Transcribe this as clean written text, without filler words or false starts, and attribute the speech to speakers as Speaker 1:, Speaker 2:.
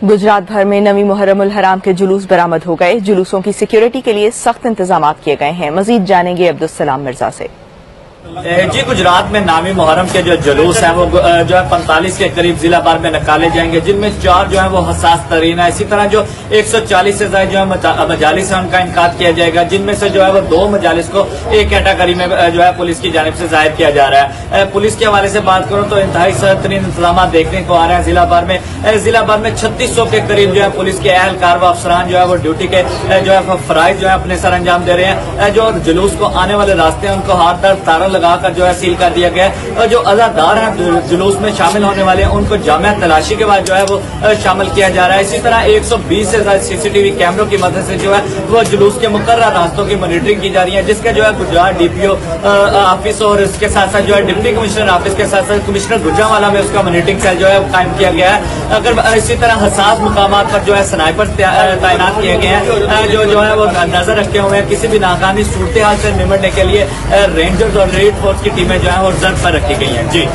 Speaker 1: गुजरात भर में नवी मुहर्रम उल हराम के जुलूस बरामद हो गए। जुलूसों की सिक्योरिटी के लिए सख्त इंतजाम किए गए हैं। मजीद जानेंगे अब्दुल सलाम मिर्जा से।
Speaker 2: जी, गुजरात में नामी मुहर्रम के जो जुलूस हैं वो जो है 45 के करीब जिला भर में निकाले जाएंगे, जिनमें 4 जो है वो हसास तरीन है। इसी तरह जो 140 से ज्यादा जो है मजालिस है उनका इनकाद किया जाएगा, जिनमें से जो है वो 2 मजालिस को एक कैटेगरी में जो है पुलिस की जानिब से जाहिर किया जा रहा है। पुलिस के हवाले से बात करूं तो इंतहाई सख्त तरीन इंतजाम देखने को आ रहे हैं जिला भर में। जिला भर में 3600 के करीब जो है पुलिस के एहलकार व अफसरान जो है वो ड्यूटी के जो है फराइज जो है अपने सर अंजाम दे रहे हैं। जो जुलूस को आने वाले रास्ते हैं उनको हाथ दर तारा लगाकर जो है सील कर दिया गया है। और जो अज़ादार हैं जुलूस में शामिल होने वाले हैं उनको जामिया तलाशी के बाद जो है वो शामिल किया जा रहा है। इसी तरह 120 से ज्यादा सीसीटीवी कैमरों की मदद से जो है वो जुलूस के मुकर्रर रास्तों की मॉनिटरिंग की जा रही है, जिसके जो है गुजरात डीपीओ ऑफिस और इसके साथ साथ जो है डिप्टी कमिश्नर ऑफिस के साथ साथ कमिश्नर गुजरांवाला में उसका मॉनिटरिंग सेल जो है कायम किया गया है। अगर इसी तरह हसास मुकामात पर जो है स्नाइपर तैनात किए गए हैं, जो है वो नजर रखे हुए हैं। किसी भी नाकामी सूरत हाल से निपटने के लिए रेंजर्स और रेड फोर्स की टीमें जो है वो रिजर्व पर रखी गई हैं। जी।